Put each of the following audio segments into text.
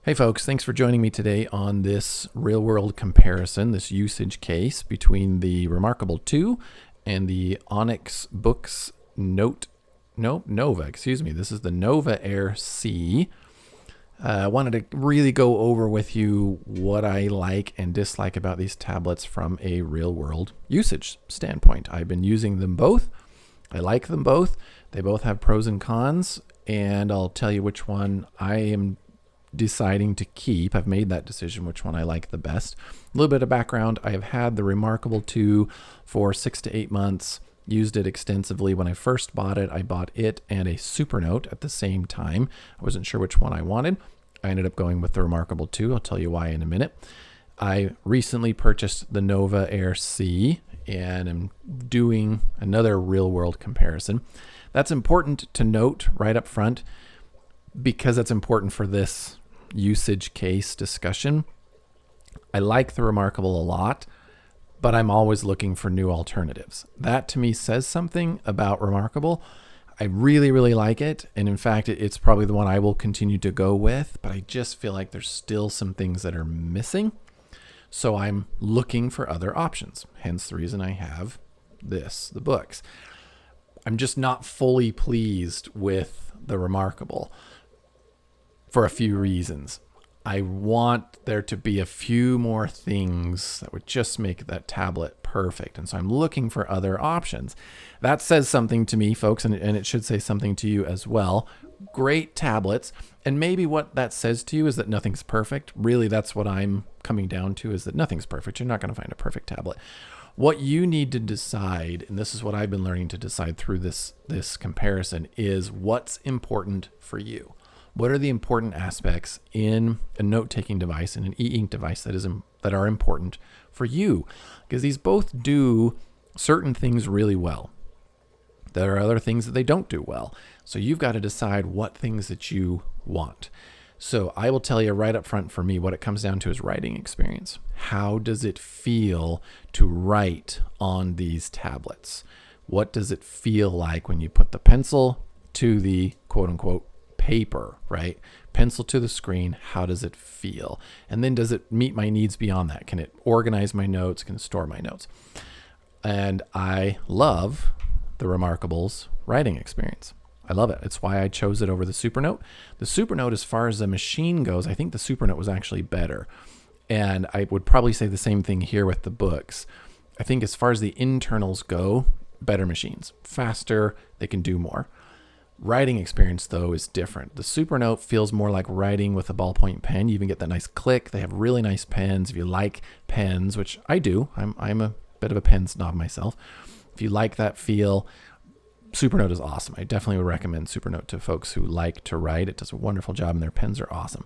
Hey folks, thanks for joining me today on this real-world comparison, this usage case between the Remarkable 2 and the Onyx Boox Nova. This is the Nova Air C. I wanted to really go over with you what I like and dislike about these tablets from a real-world usage standpoint. I've been using them both. I like them both. They both have pros and cons, and I'll tell you which one I am deciding to keep. I've made that decision, which one I like the best. A little bit of background. I have had the Remarkable 2 for 6 to 8 months, used it extensively. When I first bought it, I bought it and a Supernote at the same time. I wasn't sure which one I wanted. I ended up going with the Remarkable 2. I'll tell you why in a minute. I recently purchased the Nova Air C and am doing another real-world comparison. That's important to note right up front because that's important for this usage case discussion. I like the Remarkable a lot, but I'm always looking for new alternatives. That to me says something about Remarkable. I really, really like it. And in fact, it's probably the one I will continue to go with, but I just feel like there's still some things that are missing. So I'm looking for other options. Hence the reason I have the Boox. I'm just not fully pleased with the Remarkable for a few reasons. I want there to be a few more things that would just make that tablet perfect. And so I'm looking for other options. That says something to me, folks, and it should say something to you as well. Great tablets. And maybe what that says to you is that nothing's perfect. Really, that's what I'm coming down to, is that nothing's perfect. You're not going to find a perfect tablet. What you need to decide, and this is what I've been learning to decide through this comparison, is what's important for you. What are the important aspects in a note-taking device and an e-ink device that are important for you? Because these both do certain things really well. There are other things that they don't do well. So you've got to decide what things that you want. So I will tell you right up front, for me, what it comes down to is writing experience. How does it feel to write on these tablets? What does it feel like when you put the pencil to the quote-unquote paper, right? Pencil to the screen, how does it feel? And then does it meet my needs beyond that? Can it organize my notes? Can it store my notes? And I love the Remarkable's writing experience. I love it. It's why I chose it over the Supernote. The Supernote, as far as the machine goes, I think the Supernote was actually better. And I would probably say the same thing here with the Boox. I think as far as the internals go, better machines. Faster, they can do more. Writing experience, though, is different. The Supernote feels more like writing with a ballpoint pen. You even get that nice click. They have really nice pens. If you like pens, which I do, I'm a bit of a pen snob myself. If you like that feel, Supernote is awesome. I definitely would recommend Supernote to folks who like to write. It does a wonderful job, and their pens are awesome.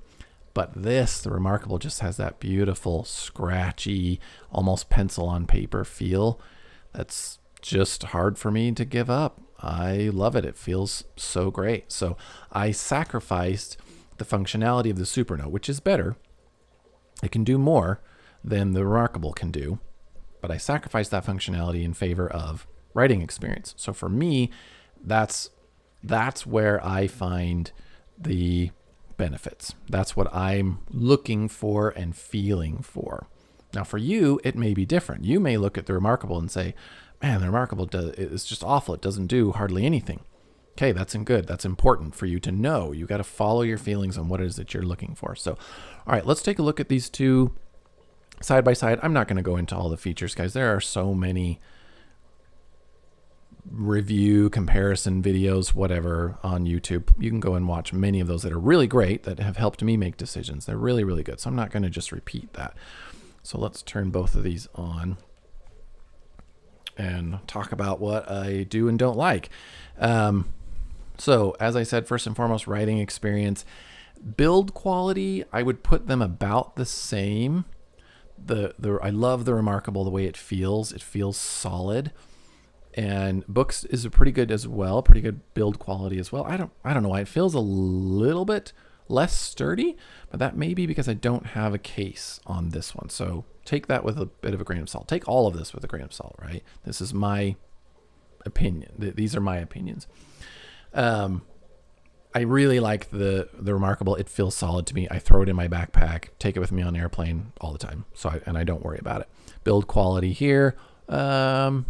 But the Remarkable, just has that beautiful, scratchy, almost pencil on paper feel that's just hard for me to give up. I love it. It feels so great. So I sacrificed the functionality of the Supernote, which is better. It can do more than the Remarkable can do, but I sacrificed that functionality in favor of writing experience. So for me, that's where I find the benefits. That's what I'm looking for and feeling for. Now for you, it may be different. You may look at the Remarkable and say, man, the Remarkable is just awful. It doesn't do hardly anything. Okay, that's good. That's important for you to know. You got to follow your feelings on what it is that you're looking for. So, all right, let's take a look at these two side by side. I'm not going to go into all the features, guys. There are so many review, comparison videos, whatever, on YouTube. You can go and watch many of those that are really great, that have helped me make decisions. They're really, really good. So I'm not going to just repeat that. So let's turn both of these on and talk about what I do and don't like. So as I said, first and foremost, writing experience. Build quality, I would put them about the same. I love the Remarkable, the way it feels. It feels solid. And Boox is a pretty good as well, pretty good build quality as well. I don't know why it feels a little bit less sturdy, but that may be because I don't have a case on this one. So take that with a bit of a grain of salt. Take all of this with a grain of salt, right? This is my opinion. These are my opinions. I really like the Remarkable. It feels solid to me. I throw it in my backpack, take it with me on airplane all the time. And I don't worry about it. Build quality here. It's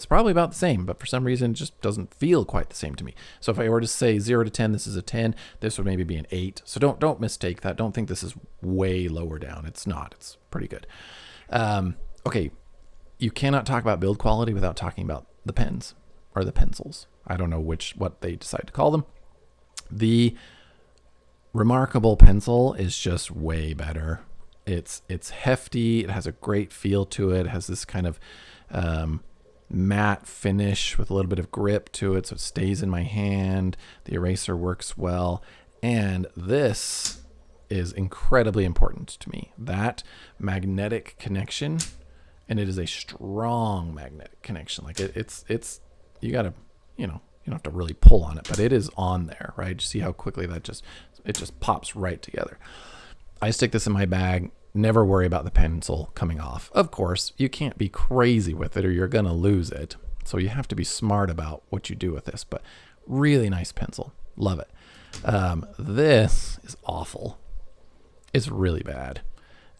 probably about the same, but for some reason it just doesn't feel quite the same to me. So if I were to say 0 to 10, this is a 10. This would maybe be an 8. So don't mistake that. Don't think this is way lower down. It's not. It's pretty good. Okay, you cannot talk about build quality without talking about the pens or the pencils. I don't know what they decide to call them. The Remarkable pencil is just way better. It's hefty. It has a great feel to it. It has this kind of matte finish with a little bit of grip to it, so it stays in my hand. The eraser works well, and this is incredibly important to me. That magnetic connection, and it is a strong magnetic connection. Like it's you gotta, you don't have to really pull on it, but it is on there, right? You see how quickly it just pops right together. I stick this in my bag. Never worry about the pencil coming off. Of course, you can't be crazy with it or you're going to lose it. So you have to be smart about what you do with this, but really nice pencil. Love it. This is awful. It's really bad.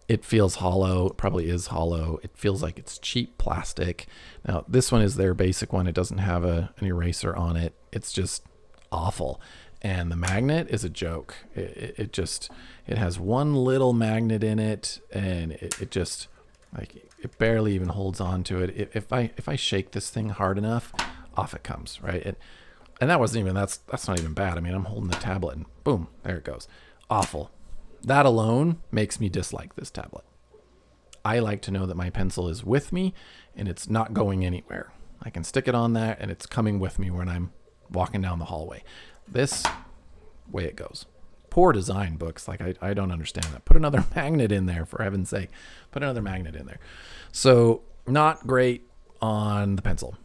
It feels hollow. It probably is hollow. It feels like it's cheap plastic. Now, this one is their basic one. It doesn't have an eraser on it. It's just awful. And the magnet is a joke. It has one little magnet in it, and it just, like, it barely even holds on to it. If I shake this thing hard enough, off it comes, right? And that's not even bad. I mean, I'm holding the tablet and boom, there it goes. Awful. That alone makes me dislike this tablet. I like to know that my pencil is with me and it's not going anywhere. I can stick it on there and it's coming with me when I'm walking down the hallway. This way it goes. Poor design, Boox. Like, I don't understand that. Put another magnet in there, for heaven's sake. Put another magnet in there. So not great on the pencil.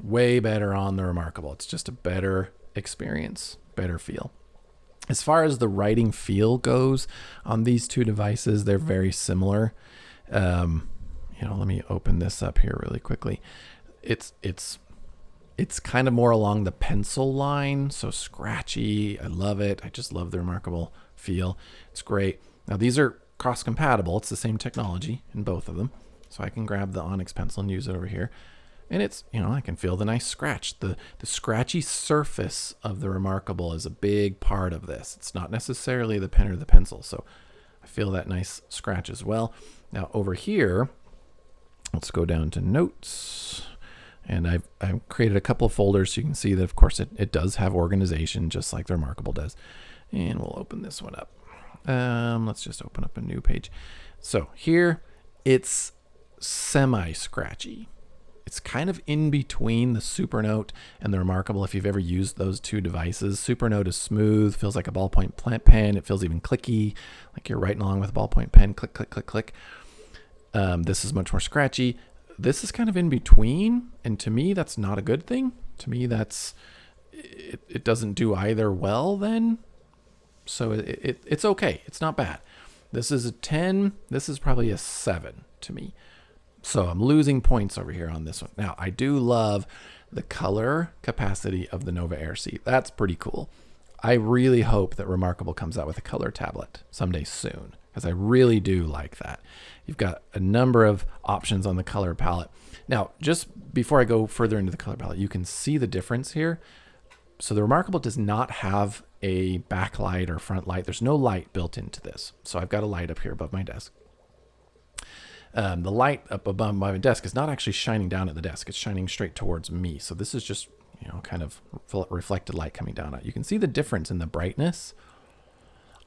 Way better on the Remarkable. It's just a better experience, better feel. As far as the writing feel goes on these two devices, they're very similar. Let me open this up here really quickly. It's kind of more along the pencil line, so scratchy. I love it. I just love the Remarkable feel. It's great. Now, these are cross-compatible. It's the same technology in both of them. So I can grab the Onyx pencil and use it over here. And it's, I can feel the nice scratch. The scratchy surface of the Remarkable is a big part of this. It's not necessarily the pen or the pencil. So I feel that nice scratch as well. Now, over here, let's go down to Notes. And I've created a couple of folders so you can see that, of course, it does have organization just like the Remarkable does. And we'll open this one up. Let's just open up a new page. So here, it's semi-scratchy. It's kind of in between the Supernote and the Remarkable if you've ever used those two devices. Supernote is smooth, feels like a ballpoint pen. It feels even clicky, like you're writing along with a ballpoint pen. Click, click, click, click. This is much more scratchy. This is kind of in between, and to me, that's not a good thing. To me, it doesn't do either well then. So it's okay. It's not bad. This is a 10. This is probably a 7 to me. So I'm losing points over here on this one. Now, I do love the color capacity of the Nova Air C. That's pretty cool. I really hope that Remarkable comes out with a color tablet someday soon, because I really do like that. You've got a number of options on the color palette. Now, just before I go further into the color palette, you can see the difference here. So the Remarkable does not have a backlight or front light. There's no light built into this. So I've got a light up here above my desk. The light up above my desk is not actually shining down at the desk. It's shining straight towards me. So this is just, kind of reflected light coming down. You can see the difference in the brightness.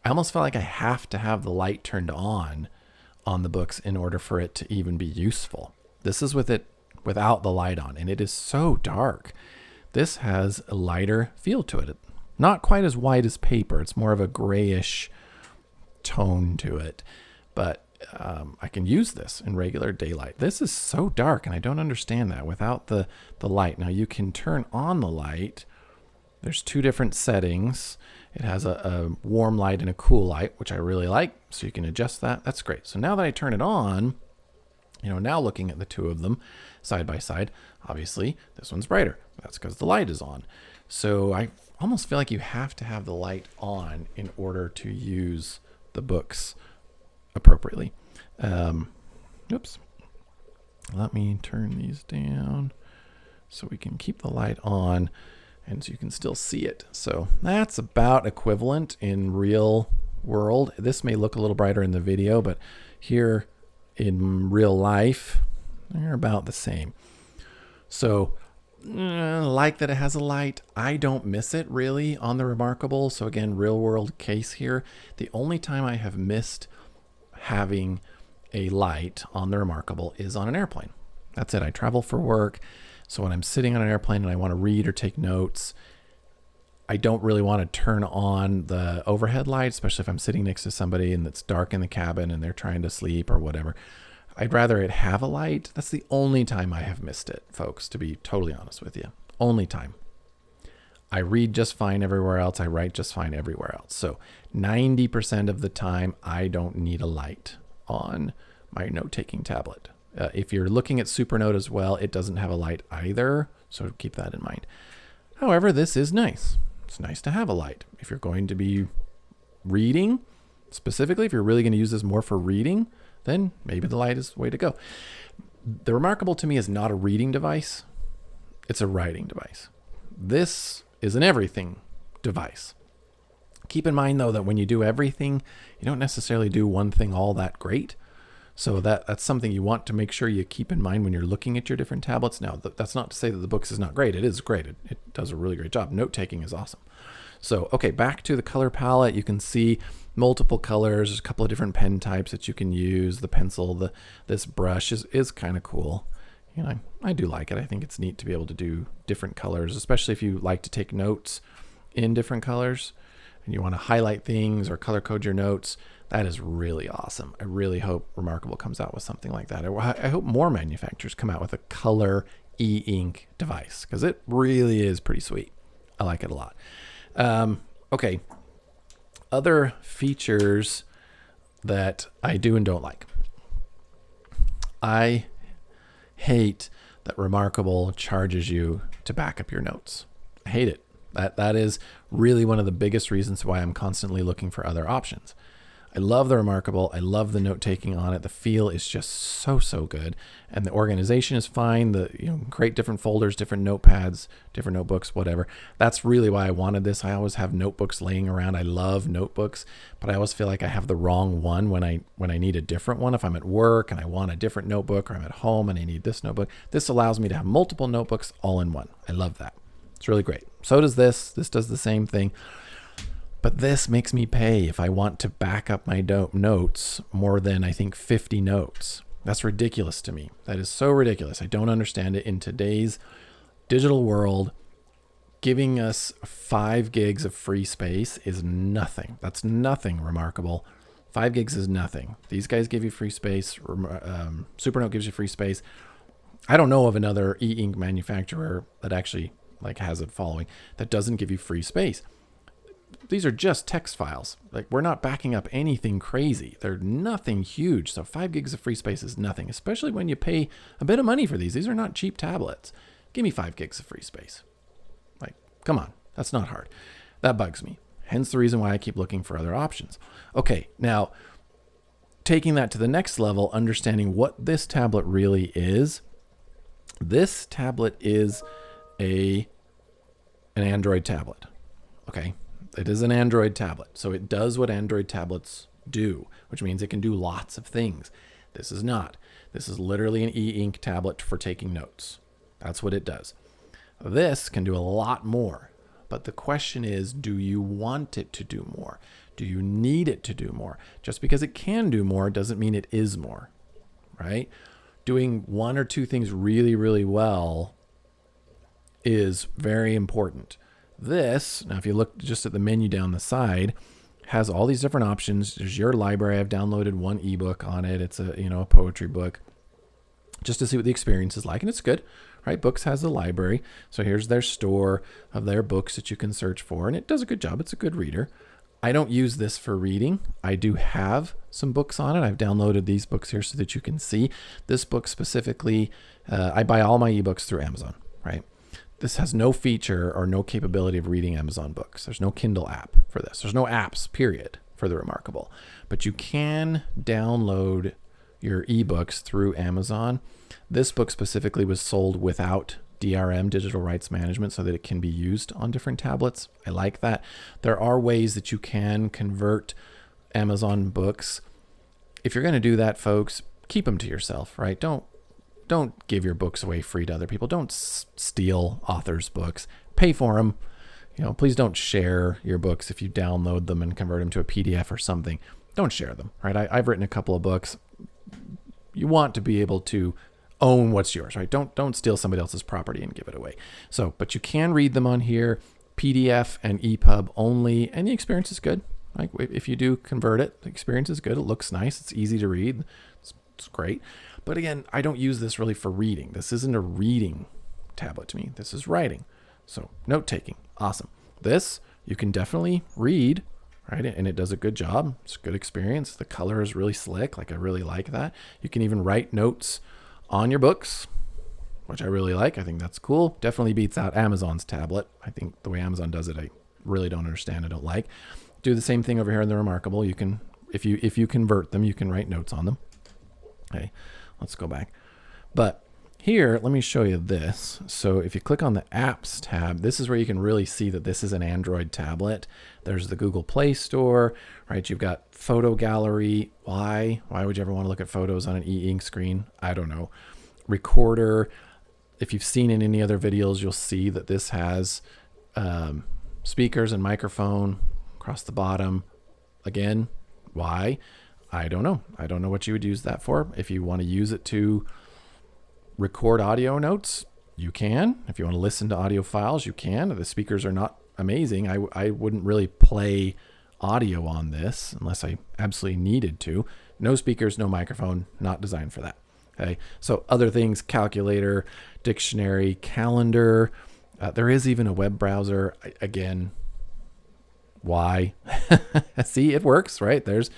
I almost feel like I have to have the light turned on the Boox in order for it to even be useful. This is without the light on, and it is so dark. This has a lighter feel to it. Not quite as white as paper. It's more of a grayish tone to it, but I can use this in regular daylight. This is so dark, and I don't understand that without the light. Now, you can turn on the light. There's two different settings. It has a warm light and a cool light, which I really like, so you can adjust that. That's great. So now that I turn it on, now looking at the two of them side by side, obviously this one's brighter. That's because the light is on. So almost feel like you have to have the light on in order to use the Boox appropriately. Oops. Let me turn these down so we can keep the light on and so you can still see it. So that's about equivalent in real world. This may look a little brighter in the video, but here in real life, they're about the same. So like that it has a light. I don't miss it really on the Remarkable. So again, real world case here. The only time I have missed having a light on the Remarkable is on an airplane. That's it. I travel for work. So when I'm sitting on an airplane and I want to read or take notes, I don't really want to turn on the overhead light, especially if I'm sitting next to somebody and it's dark in the cabin and they're trying to sleep or whatever. I'd rather it have a light. That's the only time I have missed it, folks, to be totally honest with you. Only time. I read just fine everywhere else. I write just fine everywhere else. So 90% of the time, I don't need a light on my note-taking tablet. If you're looking at Supernote as well, it doesn't have a light either, so keep that in mind. However, this is nice. It's nice to have a light. If you're going to be reading, specifically, if you're really going to use this more for reading, then maybe the light is the way to go. The Remarkable to me is not a reading device. It's a writing device. This is an everything device. Keep in mind, though, that when you do everything, you don't necessarily do one thing all that great. So that's something you want to make sure you keep in mind when you're looking at your different tablets. Now, that's not to say that the Boox is not great. It is great. It does a really great job. Note-taking is awesome. So, okay, back to the color palette. You can see multiple colors. There's a couple of different pen types that you can use. The pencil, this brush is kind of cool. You know, I do like it. I think it's neat to be able to do different colors, especially if you like to take notes in different colors and you want to highlight things or color code your notes. That is really awesome. I really hope Remarkable comes out with something like that. I hope more manufacturers come out with a color e-ink device because it really is pretty sweet. I like it a lot. Okay. Other features that I do and don't like. I hate that Remarkable charges you to back up your notes. I hate it. That is really one of the biggest reasons why I'm constantly looking for other options. I love the Remarkable. I love the note-taking on it. The feel is just so good. And the organization is fine. Create different folders, different notepads, different notebooks, whatever. That's really why I wanted this. I always have notebooks laying around. I love notebooks, but I always feel like I have the wrong one when I need a different one. If I'm at work and I want a different notebook, or I'm at home and I need this notebook, this allows me to have multiple notebooks all in one. I love that. It's really great. So does this. This does the same thing. But this makes me pay if I want to back up my notes more than, I think, 50 notes. That's ridiculous to me. That is so ridiculous. I don't understand it. In today's digital world, giving us 5 gigs of free space is nothing. That's nothing Remarkable. 5 gigs is nothing. These guys give you free space. Supernote gives you free space. I don't know of another e-ink manufacturer that actually has a following that doesn't give you free space. These are just text files. We're not backing up anything crazy. They're nothing huge. So 5 gigs of free space is nothing, especially when you pay a bit of money for these. These are not cheap tablets. Give me 5 gigs of free space. Come on. That's not hard. That bugs me. Hence the reason why I keep looking for other options. Okay, now taking that to the next level, understanding what this tablet really is. This tablet is an Android tablet. Okay. It is an Android tablet, so it does what Android tablets do, which means it can do lots of things. This is not. This is literally an e-ink tablet for taking notes. That's what it does. This can do a lot more, but the question is, do you want it to do more? Do you need it to do more? Just because it can do more doesn't mean it is more, right? Doing 1 or 2 things really, really well is very important. This, now if you look just at the menu down the side, has all these different options. There's your library. I've downloaded 1 ebook on it. It's a poetry book just to see what the experience is like, and it's good, right? Boox has a library. So here's their store of their books that you can search for, and it does a good job. It's a good reader. I don't use this for reading. I do have some books on it. I've downloaded these books here so that you can see. This book specifically, I buy all my ebooks through Amazon, right? this has no feature or no capability of reading Amazon Books. There's no Kindle app for this. There's no apps, period, for the Remarkable. But you can download your ebooks through Amazon. This book specifically was sold without DRM, digital rights management, so that it can be used on different tablets. I like that. There are ways that you can convert Amazon books. If you're going to do that, folks, keep them to yourself, right? Don't give your books away free to other people. Don't steal authors' books. Pay for them. Please don't share your books if you download them and convert them to a PDF or something. Don't share them, right? I've written a couple of books. You want to be able to own what's yours, right? Don't steal somebody else's property and give it away. But you can read them on here, PDF and EPUB only, and the experience is good. Like if you do convert it, the experience is good. It looks nice. It's easy to read. It's great. But again, I don't use this really for reading. This isn't a reading tablet to me. This is writing. So note-taking, awesome. This, you can definitely read, right? And it does a good job. It's a good experience. The color is really slick. Like I really like that. You can even write notes on your books, which I really like. I think that's cool. Definitely beats out Amazon's tablet. I think the way Amazon does it, I really don't understand. I don't like. Do the same thing over here in the Remarkable. You can, if you convert them, you can write notes on them. Okay, let's go back. But here, let me show you this. So if you click on the apps tab, this is where you can really see that this is an Android tablet. There's the Google Play Store, right? You've got photo gallery. Why would you ever want to look at photos on an e-ink screen? I don't know. Recorder. If you've seen in any other videos, you'll see that this has speakers and microphone across the bottom. Again, why? I don't know. I don't know what you would use that for. If you want to use it to record audio notes, you can. If you want to listen to audio files, you can. The speakers are not amazing. I wouldn't really play audio on this unless I absolutely needed to. No speakers, no microphone, not designed for that. Okay. So other things, calculator, dictionary, calendar. There is even a web browser. Again, why? See, it works, right? There's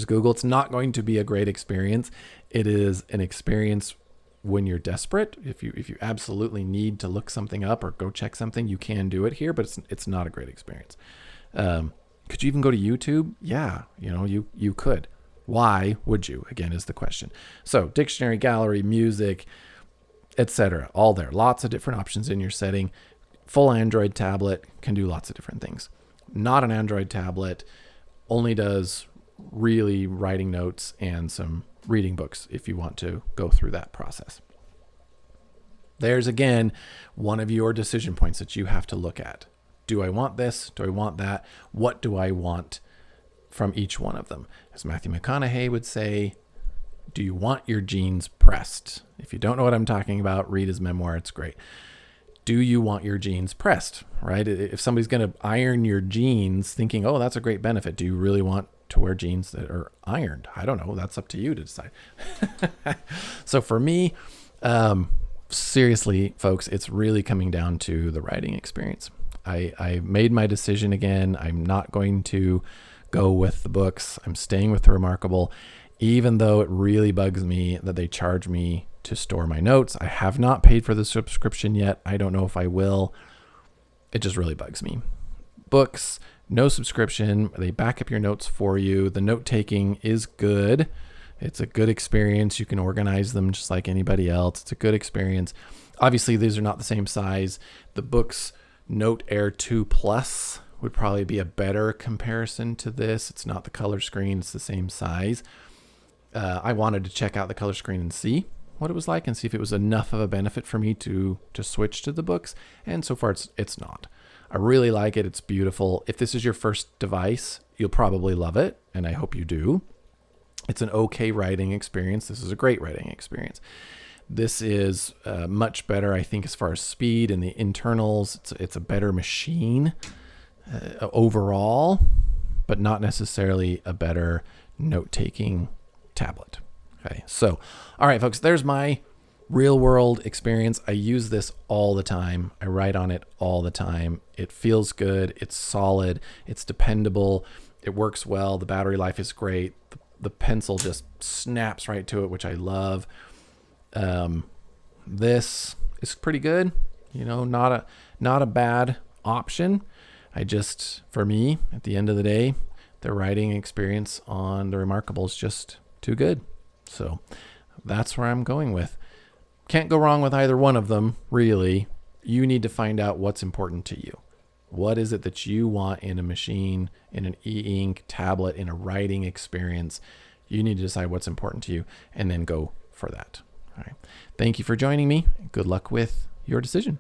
Google. It's not going to be a great experience. It is an experience when you're desperate. If you absolutely need to look something up or go check something, you can do it here, but it's not a great experience. Could you even go to YouTube? Yeah, you could. Why would you? Again, is the question. So dictionary, gallery, music, etc. All there. Lots of different options in your setting. Full Android tablet can do lots of different things. Not an Android tablet, only does really writing notes and some reading books if you want to go through that process. There's again one of your decision points that you have to look at. Do I want this? Do I want that? What do I want from each one of them? As Matthew McConaughey would say, do you want your jeans pressed? If you don't know what I'm talking about, read his memoir. It's great. Do you want your jeans pressed, right? If somebody's going to iron your jeans thinking, oh, that's a great benefit, do you really want to wear jeans that are ironed? I don't know. That's up to you to decide. So for me, seriously, folks, it's really coming down to the writing experience. I made my decision again. I'm not going to go with the books. I'm staying with the Remarkable, even though it really bugs me that they charge me to store my notes. I have not paid for the subscription yet. I don't know if I will. It just really bugs me. Books, no subscription. They back up your notes for you. The note taking is good. It's a good experience. You can organize them just like anybody else. It's a good experience. Obviously, these are not the same size. The Boox Note Air 2 Plus would probably be a better comparison to this. It's not the color screen. It's the same size. I wanted to check out the color screen and see what it was like and see if it was enough of a benefit for me to switch to the Boox. And so far, it's not. I really like it. It's beautiful. If this is your first device, you'll probably love it, and I hope you do. It's an okay writing experience. This is a great writing experience. This is much better, I think, as far as speed and the internals. It's a better machine overall, but not necessarily a better note-taking tablet. Okay, so, all right, folks, there's my real-world experience. I use this all the time. I write on it all the time. It feels good. It's solid. It's dependable. It works well. The battery life is great. The pencil just snaps right to it, which I love. This is pretty good. Not a bad option. For me, at the end of the day, the writing experience on the Remarkable is just too good. So that's where I'm going with. Can't go wrong with either one of them, really. You need to find out what's important to you. What is it that you want in a machine, in an e-ink tablet, in a writing experience? You need to decide what's important to you and then go for that. All right. Thank you for joining me. Good luck with your decision.